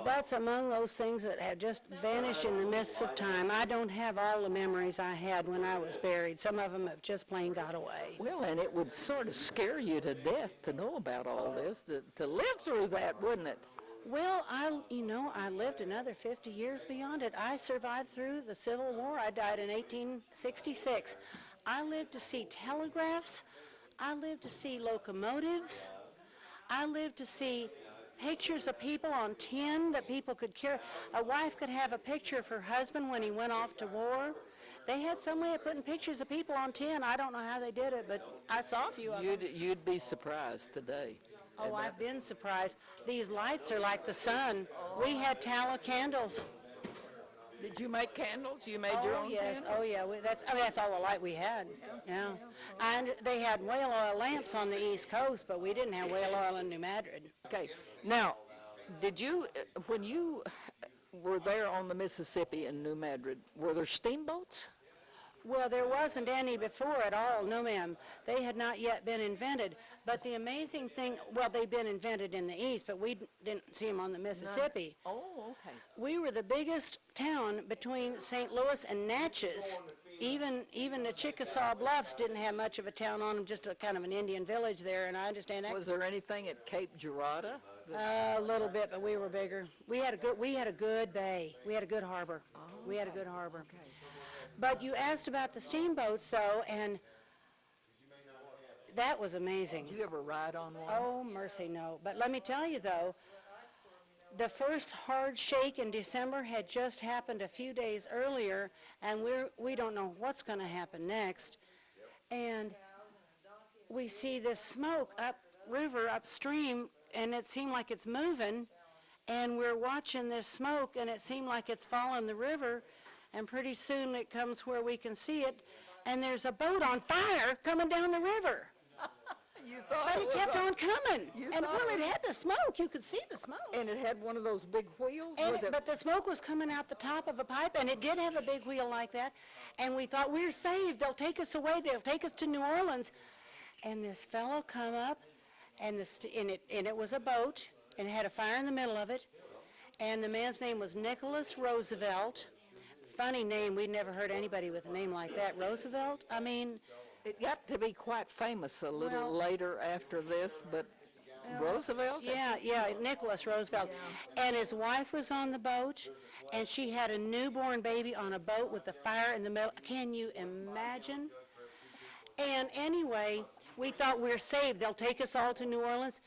That's among those things that have just vanished in the mists of time. I don't have all the memories I had when I was buried. Some of them have just plain got away. Well, and it would sort of scare you to death to know about all this, to live through that, wouldn't it? Well, I lived another 50 years beyond it. I survived through the Civil War. I died in 1866. I lived to see telegraphs. I lived to see locomotives. I lived to see pictures of people on tin that people could carry. A wife could have a picture of her husband when he went off to war. They had some way of putting pictures of people on tin. I don't know how they did it, but I saw a few of them. You'd be surprised today. Oh, I've been surprised. These lights are like the sun. We had tallow candles. Did you make candles? You made your own candles? Oh, yeah. That's all the light we had. Yeah. And they had whale oil lamps on the East Coast, but we didn't have whale oil in New Madrid. Okay. Now, did you, when you were there on the Mississippi in New Madrid, were there steamboats? Well, there wasn't any before at all, no ma'am. They had not yet been invented. But the amazing thing, well, they'd been invented in the East, but we didn't see them on the Mississippi. No. Oh, okay. We were the biggest town between St. Louis and Natchez. Even the Chickasaw Bluffs didn't have much of a town on them, just a kind of an Indian village there, and I understand that. Was there anything at Cape Girardeau? A little bit, but we were bigger. We had a good bay. We had a good harbor. Oh, we had a good harbor. Okay. But you asked about the steamboats, though, and that was amazing. Did you ever ride on one? Oh, mercy, no. But let me tell you, though, the first hard shake in December had just happened a few days earlier, and we don't know what's going to happen next. And we see this smoke upriver, upstream, and it seemed like it's moving, and we're watching this smoke, and it seemed like it's following the river, and pretty soon it comes where we can see it, and there's a boat on fire coming down the river. But it kept on coming. And well, it had the smoke. You could see the smoke. And it had one of those big wheels? But the smoke was coming out the top of a pipe, and it did have a big wheel like that. And we thought, we're saved. They'll take us away. They'll take us to New Orleans. And this fellow come up, and it was a boat, and it had a fire in the middle of it. And the man's name was Nicholas Roosevelt. Funny name. We'd never heard anybody with a name like that. Roosevelt? I mean... It got to be quite famous a little later after this, but Roosevelt? Yeah, Nicholas Roosevelt. Yeah. And his wife was on the boat, and she had a newborn baby on a boat with the fire in the middle. Can you imagine? And anyway, we thought we're saved. They'll take us all to New Orleans.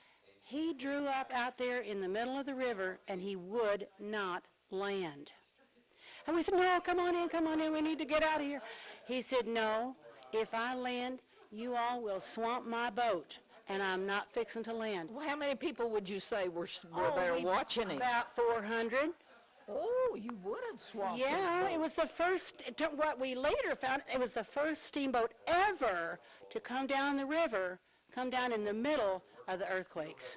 He drew up out there in the middle of the river, and he would not land. And we said, no, come on in, we need to get out of here. He said, no. If I land, you all will swamp my boat, and I'm not fixing to land. Well, how many people would you say were there watching him? About 400. Oh, you would have swamped him. Yeah, it was the first, what we later found, it was the first steamboat ever to come down the river, come down in the middle of the earthquakes.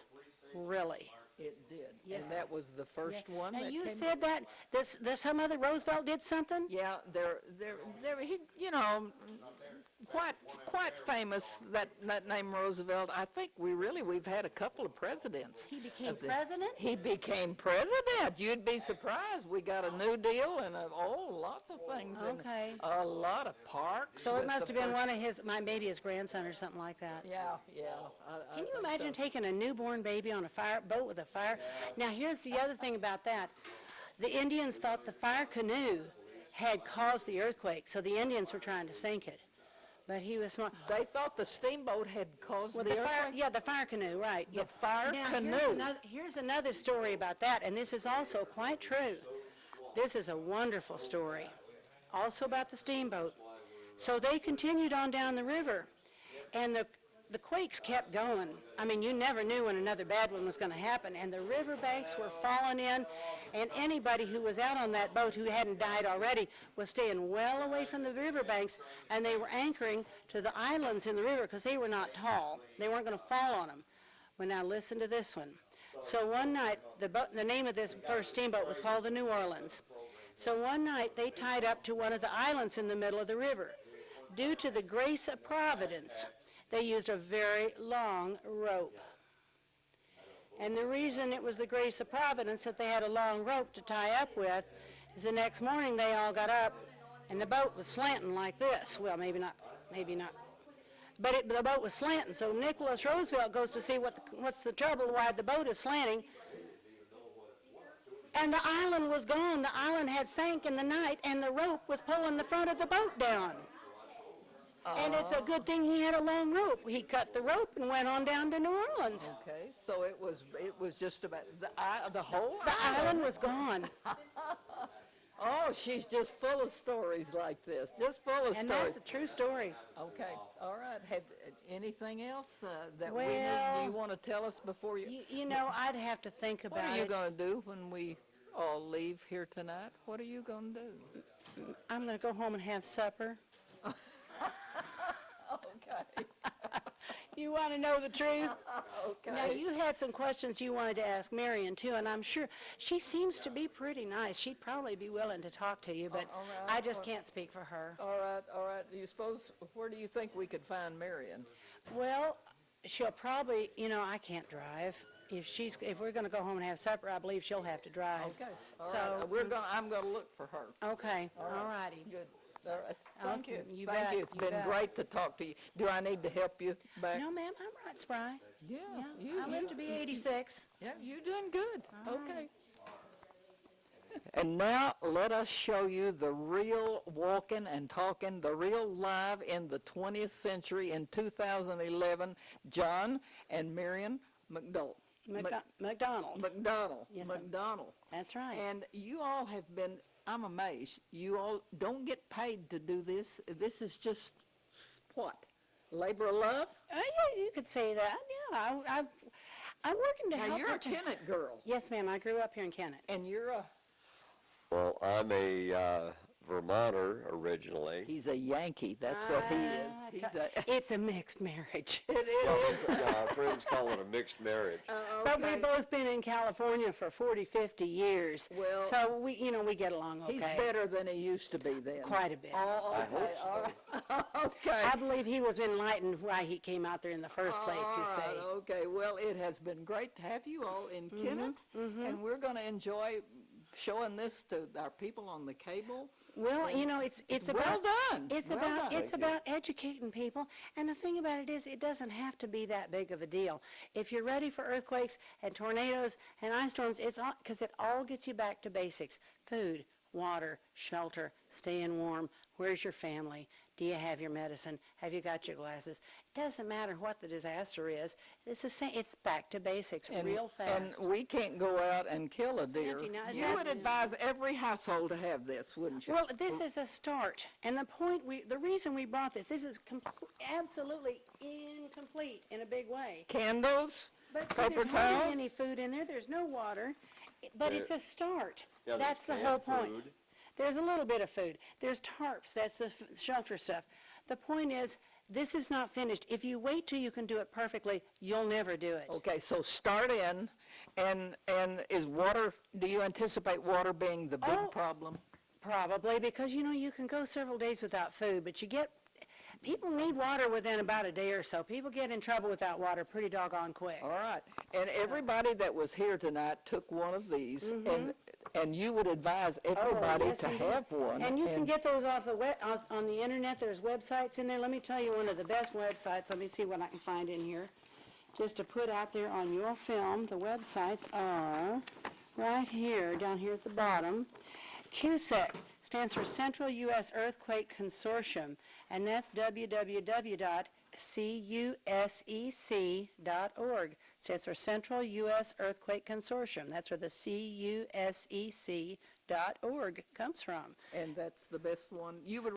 Really. It did. Yes. And that was the first one. Now that you came said that some other Roosevelt did something? Yeah, he, quite famous, that name Roosevelt. I think we've had a couple of presidents. He became president? He became president. You'd be surprised. We got a New Deal and lots of things. Okay. And a lot of parks. So it must have been one of maybe his grandson or something like that. Yeah. Can you imagine taking a newborn baby on a boat with a fire? Now here's the other thing about that. The Indians thought the fire canoe had caused the earthquake, so the Indians were trying to sink it. But he was smart. They thought the steamboat had caused the earthquake? Fire, yeah, the fire canoe, right. The fire canoe. Here's another story about that, and this is also quite true. This is a wonderful story, also about the steamboat. So they continued on down the river, and the quakes kept going. I mean, you never knew when another bad one was going to happen, and the riverbanks were falling in, and anybody who was out on that boat who hadn't died already was staying well away from the riverbanks, and they were anchoring to the islands in the river because they were not tall. They weren't going to fall on them. Well, now listen to this one. So one night, the name of this first steamboat was called the New Orleans. So one night, they tied up to one of the islands in the middle of the river. Due to the grace of Providence, they used a very long rope. And the reason it was the grace of Providence that they had a long rope to tie up with is the next morning they all got up and the boat was slanting like this. Well, maybe not. But the boat was slanting, so Nicholas Roosevelt goes to see what's the trouble, why the boat is slanting. And the island was gone. The island had sank in the night, and the rope was pulling the front of the boat down. And it's a good thing he had a long rope. He cut the rope and went on down to New Orleans. Okay, so it was just about the whole The island was gone. Oh, she's just full of stories like this, just full of And stories. that's a true story. Okay, all right. Have anything else that Well, we need? Do you want to tell us before you? You know, I'd have to think about it. What are you going to do when we all leave here tonight? What are you going to do? I'm going to go home and have supper. Okay. You want to know the truth? Okay. Now, you had some questions you wanted to ask Marion, too, and I'm sure she seems to be pretty nice. She'd probably be willing to talk to you, but all right. I just can't speak for her. All right. Do you suppose, where do you think we could find Marion? Well, she'll probably, I can't drive. If we're going to go home and have supper, I believe she'll have to drive. Okay. All So, right. I'm going to look for her. Okay. All All righty. Good. All right. Thank you. You Thank bet. you. It's You been bet. great to talk to you. Do I need to help you back? No, ma'am, I'm right spry. Yeah. Yeah, I live to be 86. Yeah, you're doing good. All Okay. And now let us show you the real walking and talking, the real live in the 20th century in 2011, John and Marion McDowell. McDonald. McDonald. Yes, sir. McDonald. That's right. And you all have been, I'm amazed, you all don't get paid to do this. This is just, what, labor of love? Yeah, you could say that. Yeah, I'm working to Now, help you're her a Kennett girl, Yes, ma'am. I grew up here in Kennett. and you're a, Well, I'm a Vermonter originally. he's a Yankee. That's what he is. He's It's a mixed marriage. it Well, is. yeah, our friends call it a mixed marriage. But we've both been in California for 40, 50 years. Well, so we get along okay. He's better than he used to be then. Quite a bit. Oh, I okay. hope so. All right. Okay. I believe he was enlightened why he came out there in the first place, you All say. right, okay. Well, it has been great to have you all in Kennett, and we're going to enjoy showing this to our people on the cable. Well, it's Well about done. It's Well about done. it's about educating people, and the thing about it is, it doesn't have to be that big of a deal. If you're ready for earthquakes and tornadoes and ice storms, it's all because it all gets you back to basics: food, water, shelter, staying warm. Where's your family? Do you have your medicine? Have you got your glasses? It doesn't matter what the disaster is. It's the same. It's back to basics, real fast. And we can't go out and kill a deer. empty now. Is You that- would advise every household to have this, wouldn't you? Well, this is a start, and the reason we brought this is absolutely incomplete in a big way. Candles, But see, paper there's hardly towels. any food in there. There's no water, but it's a start. Yeah, there's That's the canned whole point. food. There's a little bit of food. There's tarps. That's the shelter stuff. The point is, this is not finished. If you wait till you can do it perfectly, you'll never do it. Okay, so start in, and is water, do you anticipate water being the big Oh. problem? Probably, because you can go several days without food, but people need water within about a day or so. People get in trouble without water pretty doggone quick. All right, and everybody that was here tonight took one of these, and you would advise everybody yes, to indeed. have one. And you can get those off on the internet. There's websites in there. Let me tell you one of the best websites. Let me see what I can find in here. Just to put out there on your film, the websites are right here, down here at the bottom. CUSEC stands for Central U.S. Earthquake Consortium, and that's www.cusec.org. Stands for Central U.S. Earthquake Consortium. That's where the CUSEC.org comes from. And that's the best one. You would